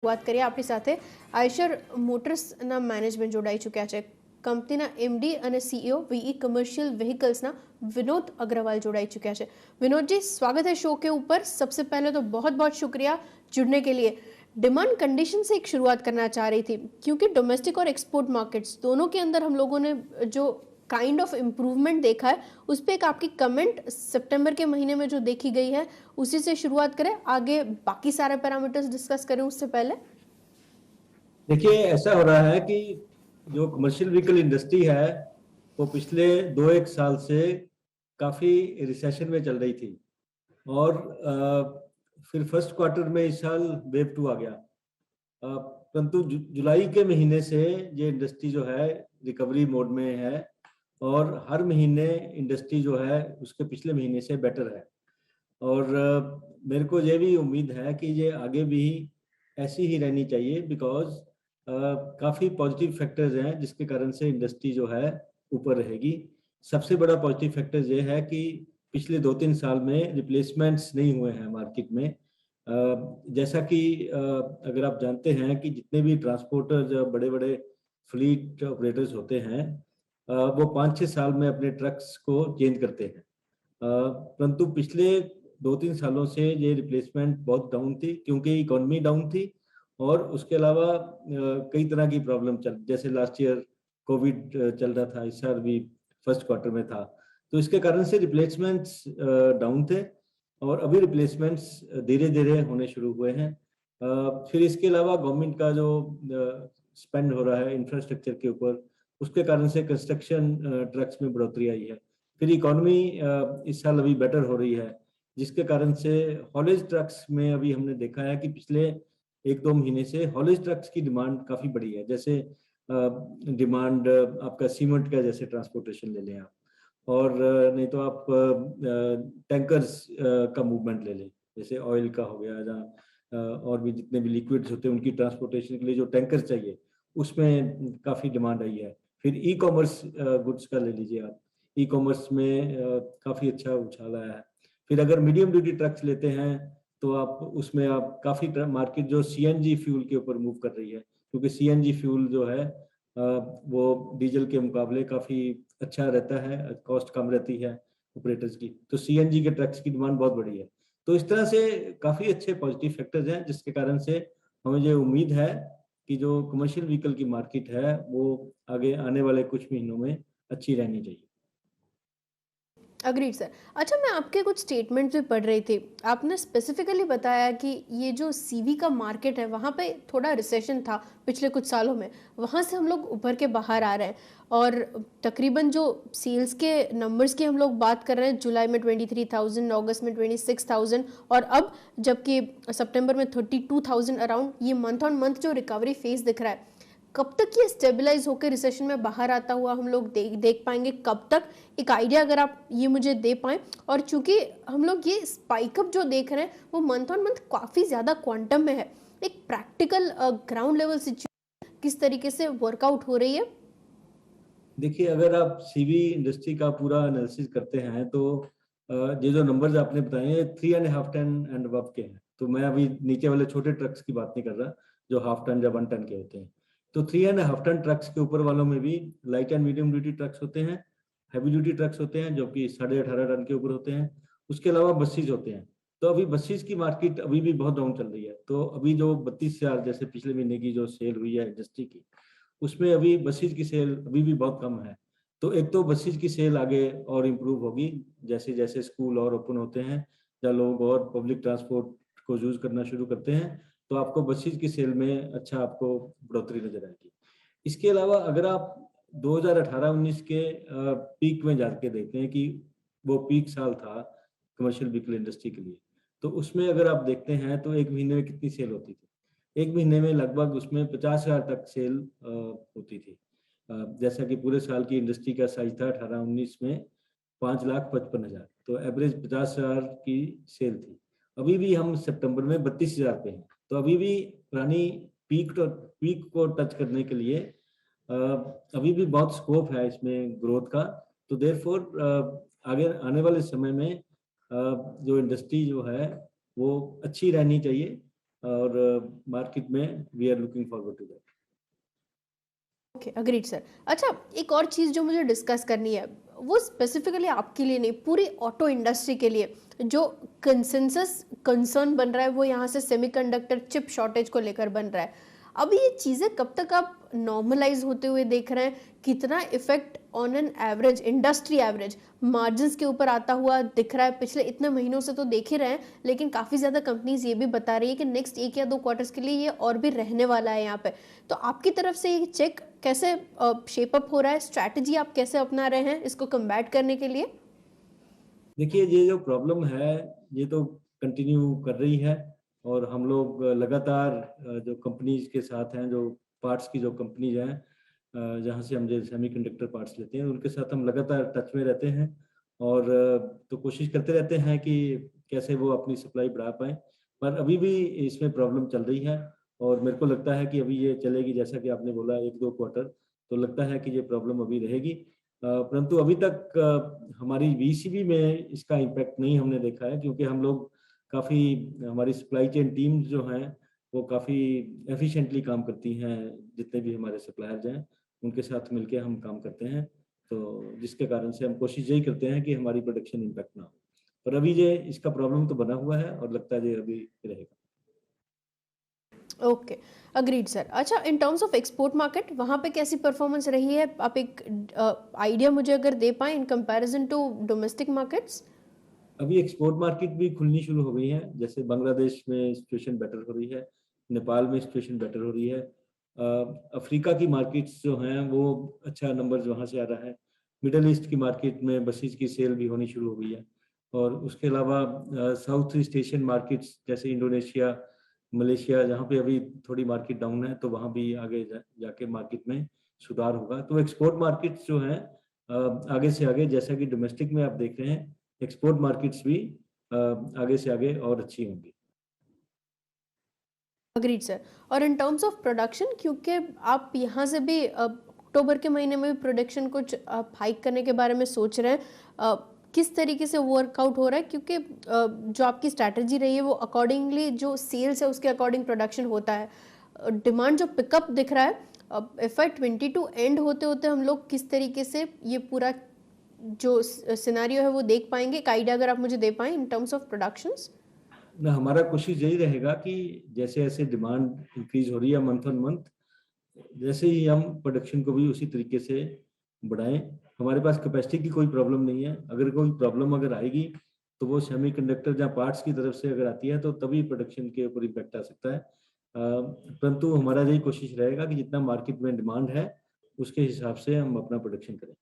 વાત કરીએ આપણી સાથે આઈશર મોટર્સના મેનેજમેન્ટ જોડાઈ ચૂક્યા છે. કંપનીના એમડી અને સીઈઓ વીઈ कमर्शियल व्हीकल्सના विनोद अग्रवाल जोड़ाई चुके हैं. विनोद जी, स्वागत है शो के ऊपर. सबसे पहले तो बहुत बहुत शुक्रिया जुड़ने के लिए. डिमांड कंडीशन से एक शुरुआत करना चाह रही थी, क्योंकि डोमेस्टिक और एक्सपोर्ट मार्केट्स दोनों के अंदर हम लोगों ने जो काइंड ऑफ इम्प्रूवमेंट देखा है, उस पर एक आपकी कमेंट सितंबर के महीने में जो देखी गई है उसी से शुरुआत करें, आगे बाकी सारे पैरामीटर्स डिस्कस करें उससे पहले. देखिए, ऐसा हो रहा है कि जो कमर्शियल व्हीकल इंडस्ट्री है वो पिछले 2-1 साल से काफ़ी रिसेशन में चल रही थी और फिर फर्स्ट क्वार्टर में इस साल वेव 2 आ गया, परंतु जुलाई के महीने से ये इंडस्ट्री जो है रिकवरी मोड में है और हर महीने इंडस्ट्री जो है उसके पिछले महीने से बेटर है. और मेरे को ये भी उम्मीद है कि ये आगे भी ऐसी ही रहनी चाहिए, बिकॉज काफ़ी पॉजिटिव फैक्टर्स हैं जिसके कारण से इंडस्ट्री जो है ऊपर रहेगी. सबसे बड़ा पॉजिटिव फैक्टर ये है कि पिछले 2-3 साल में रिप्लेसमेंट्स नहीं हुए हैं मार्केट में. जैसा कि अगर आप जानते हैं कि जितने भी ट्रांसपोर्टर बड़े बड़े फ्लीट ऑपरेटर्स होते हैं वो 5-6 साल में अपने ट्रक्स को चेंज करते हैं, परंतु पिछले 2-3 सालों से ये रिप्लेसमेंट बहुत डाउन थी, क्योंकि इकोनॉमी डाउन थी और उसके अलावा कई तरह की प्रॉब्लम जैसे लास्ट ईयर कोविड चल रहा था, इस साल भी फर्स्ट क्वार्टर में था, तो इसके कारण से रिप्लेसमेंट्स डाउन थे और अभी रिप्लेसमेंट्स धीरे धीरे होने शुरू हुए हैं. फिर इसके अलावा गवर्नमेंट का जो स्पेंड हो रहा है इंफ्रास्ट्रक्चर के ऊपर, उसके कारण से कंस्ट्रक्शन ट्रक्स में बढ़ोतरी आई है. फिर इकोनॉमी इस साल अभी बेटर हो रही है, जिसके कारण से हॉलेज ट्रक्स में अभी हमने देखा है कि पिछले 1-2 महीने से हॉलेज ट्रक्स की डिमांड काफ़ी बढ़ी है. जैसे डिमांड आपका सीमेंट का जैसे ट्रांसपोर्टेशन ले लें आप, और नहीं तो आप टैंकर्स का मूवमेंट ले लें, जैसे ऑयल का हो गया या और भी जितने भी लिक्विड्स होते हैं उनकी ट्रांसपोर्टेशन के लिए जो टैंकर चाहिए, उसमें काफ़ी डिमांड आई है. फिर ई कॉमर्स गुड्स का ले लीजिए आप, ई कॉमर्स में काफ़ी अच्छा उछाल आया है. फिर अगर मीडियम ड्यूटी ट्रक्स लेते हैं तो आप उसमें आप काफ़ी मार्केट जो सीएनजी फ्यूल के ऊपर मूव कर रही है, क्योंकि सीएनजी फ्यूल जो है वो डीजल के मुकाबले काफ़ी अच्छा रहता है, कॉस्ट कम रहती है ऑपरेटर्स की, तो सीएनजी के ट्रक्स की डिमांड बहुत बड़ी है. तो इस तरह से काफ़ी अच्छे पॉजिटिव फैक्टर्स हैं, जिसके कारण से हमें ये उम्मीद है कि जो कमर्शियल व्हीकल की मार्केट है वो आगे आने वाले कुछ महीनों में अच्छी रहनी चाहिए. Agreed sir. अच्छा, मैं आपके कुछ स्टेटमेंट्स भी पढ़ रही थी. आपने स्पेसिफिकली बताया कि ये जो सीवी का मार्केट है वहाँ पे थोड़ा रिसेशन था पिछले कुछ सालों में, वहाँ से हम लोग उभर के बाहर आ रहे हैं और तकरीबन जो सेल्स के नंबर्स की हम लोग बात कर रहे हैं, जुलाई में 23,000, अगस्त में 26,000 और अब जबकि सितंबर में 32,000 अराउंड, ये मंथ ऑन मंथ जो रिकवरी फेज दिख रहा है, कब तक ये स्टेबलाइज होकर रिसेशन में बाहर आता हुआ हम लोग देख पाएंगे? कब तक, एक आइडिया अगर आप ये मुझे दे पाएं. और चूंकि हम लोग ये स्पाइकअप जो देख रहे हैं वो मंथ ऑन मंथ काफ़ी ज़्यादा क्वांटम में है, एक प्रैक्टिकल ग्राउंड लेवल सिचुएशन किस तरीके से वर्कआउट हो रही है? देखिए, अगर आप सीवी इंडस्ट्री का पूरा एनालिसिस करते हैं तो ये जो नंबर्स आपने बताए हैं 3.5 टन एंड अबव के हैं. तो मैं अभी नीचे वाले छोटे ट्रक्स की बात नहीं कर रहा जो 1/2 टन या 1 टन के होते हैं. तो 3.5 टन ट्रक्स के ऊपर वालों में भी light and medium duty trucks होते हैं, हैवी ड्यूटी ट्रक्स होते हैं जो कि 18.5 टन के ऊपर होते हैं, उसके अलावा बसेज होते हैं. तो अभी बसेज की मार्केट अभी भी बहुत डाउन चल रही है. तो अभी जो 32,000 जैसे पिछले महीने की जो सेल हुई है इंडस्ट्री की, उसमें अभी बसेज की सेल अभी भी बहुत कम है. तो एक तो बसेज की सेल आगे और इम्प्रूव होगी जैसे जैसे स्कूल और ओपन होते हैं या लोग और पब्लिक ट्रांसपोर्ट को यूज करना शुरू करते हैं, तो आपको बसेज की सेल में अच्छा आपको बढ़ोतरी नजर आएगी. इसके अलावा अगर आप 2018-19 के पीक में जाके देखते हैं कि वो पीक साल था कमर्शियल व्हीकल इंडस्ट्री के लिए, तो उसमें अगर आप देखते हैं तो एक महीने में कितनी सेल होती थी. एक महीने में लगभग उसमें 50,000 तक सेल होती थी. जैसा कि पूरे साल की इंडस्ट्री का साइज था 18-19 में 5,55,000, तो एवरेज 50,000 की सेल थी. अभी भी हम सितंबर में 32,000 पे हैं, तो अभी भी पुरानी पीक को टच करने के लिए अभी भी बहुत स्कोप है इसमें ग्रोथ का. तो देयरफॉर आगे आने वाले समय में जो इंडस्ट्री जो है वो अच्छी रहनी चाहिए. और मार्केट में we are looking forward to that. Okay, agreed sir. अच्छा, एक और चीज़ जो मुझे डिस्कस करनी है, वो स्पेसिफिकली आपके लिए नहीं, पूरी ऑटो इंडस्ट्री के लिए जो कंसेंसस कंसर्न बन रहा है वो यहाँ से सेमीकंडक्टर चिप शॉर्टेज को लेकर बन रहा है। अब ये चीज़ें कब तक आप नॉर्मलाइज होते हुए देख रहे हैं? कितना effect on an average, industry average margins के ऊपर आता हुआ दिख रहा है? पिछले इतने महीनों से तो देख ही रहे हैं, लेकिन काफ़ी ज़्यादा कंपनीज ये भी बता रही है कि नेक्स्ट 1 या 2 क्वार्टर्स के लिए ये और भी रहने वाला है यहाँ पे। तो आपकी तरफ से ये चेक कैसे शेप अप हो रहा है? स्ट्रैटेजी आप कैसे अपना रहे हैं इसको कम्बैट करने के लिए? देखिए, ये जो प्रॉब्लम है ये तो कंटिन्यू कर रही है, और हम लोग लगातार जो कंपनीज के साथ हैं, जो पार्ट्स की जो कंपनीज हैं, जहाँ से हम जो सेमीकंडक्टर पार्ट्स लेते हैं, उनके साथ हम लगातार टच में रहते हैं, और तो कोशिश करते रहते हैं कि कैसे वो अपनी सप्लाई बढ़ा पाएँ। पर अभी भी इसमें प्रॉब्लम चल रही है, और मेरे को लगता है कि अभी ये चलेगी, जैसा कि आपने बोला 1-2 क्वार्टर, तो लगता है कि ये प्रॉब्लम अभी रहेगी। परंतु अभी तक हमारी वीसीबी में इसका इम्पैक्ट नहीं हमने देखा है, क्योंकि हम लोग काफ़ी, हमारी सप्लाई चेन टीम्स जो हैं वो काफ़ी एफिशिएंटली काम करती हैं। जितने भी हमारे सप्लायर्स हैं उनके साथ मिलके हम काम करते हैं, तो जिसके कारण से हम कोशिश यही करते हैं कि हमारी प्रोडक्शन इम्पैक्ट ना हो। पर अभी ये इसका प्रॉब्लम तो बना हुआ है, और लगता है ये अभी रहेगा। Okay, agreed sir. अच्छा, in terms of export market वहाँ पे कैसी परफॉर्मेंस रही है? आप एक आइडिया मुझे अगर दे पाएँ in comparison to domestic markets? अभी एक्सपोर्ट मार्केट भी खुलनी शुरू हो गई है, जैसे बांग्लादेश में सिचुएशन बेटर हो रही है, नेपाल में सिचुएशन बेटर हो रही है। अफ्रीका की मार्केट्स जो हैं वो अच्छा नंबर्स वहाँ से आ रहा है। मिडल ईस्ट की मार्केट में बसेस की सेल भी होनी शुरू हो गई है, और उसके अलावा साउथ ईस्ट एशियन मार्केट्स जैसे इंडोनेशिया, मलेशिया, जहाँ पे अभी थोड़ी मार्केट डाउन है, तो वहाँ भी आगे जाके मार्केट में सुधार होगा। तो एक्सपोर्ट मार्केट्स जो हैं आगे से आगे, जैसा कि डोमेस्टिक में आप देख रहे हैं, एक्सपोर्ट मार्केट्स भी आगे से आगे और अच्छी होंगी। Agreed sir. और इन टर्म्स ऑफ प्रोडक्शन, क्योंकि आप यहाँ से भी अक्टूबर के महीने में भी प्रोडक्शन कुछ हाइक करने के बारे में सोच रहे हैं, किस तरीके से वर्कआउट हो रहा है? क्योंकि जो आपकी स्ट्रैटेजी रही है वो अकॉर्डिंगली जो सेल्स है उसके अकॉर्डिंग प्रोडक्शन होता है। डिमांड जो पिकअप दिख रहा है, FY22 एंड होते होते हम लोग किस तरीके से ये पूरा जो सिनेरियो है वो देख पाएंगे? एक आइडिया अगर आप मुझे दे पाएं इन टर्म्स ऑफ प्रोडक्शंस। ना, हमारा कोशिश यही रहेगा कि जैसे जैसे डिमांड इंक्रीज हो रही है मंथ ऑन मंथ, जैसे ही हम प्रोडक्शन को भी उसी तरीके से बढ़ाएं। हमारे पास कैपेसिटी की कोई प्रॉब्लम नहीं है। अगर कोई प्रॉब्लम अगर आएगी तो वो सेमीकंडक्टर या पार्ट्स की तरफ से अगर आती है, तो तभी प्रोडक्शन के ऊपर इम्पैक्ट आ सकता है। परंतु हमारा यही कोशिश रहेगा कि जितना मार्केट में डिमांड है उसके हिसाब से हम अपना प्रोडक्शन करें।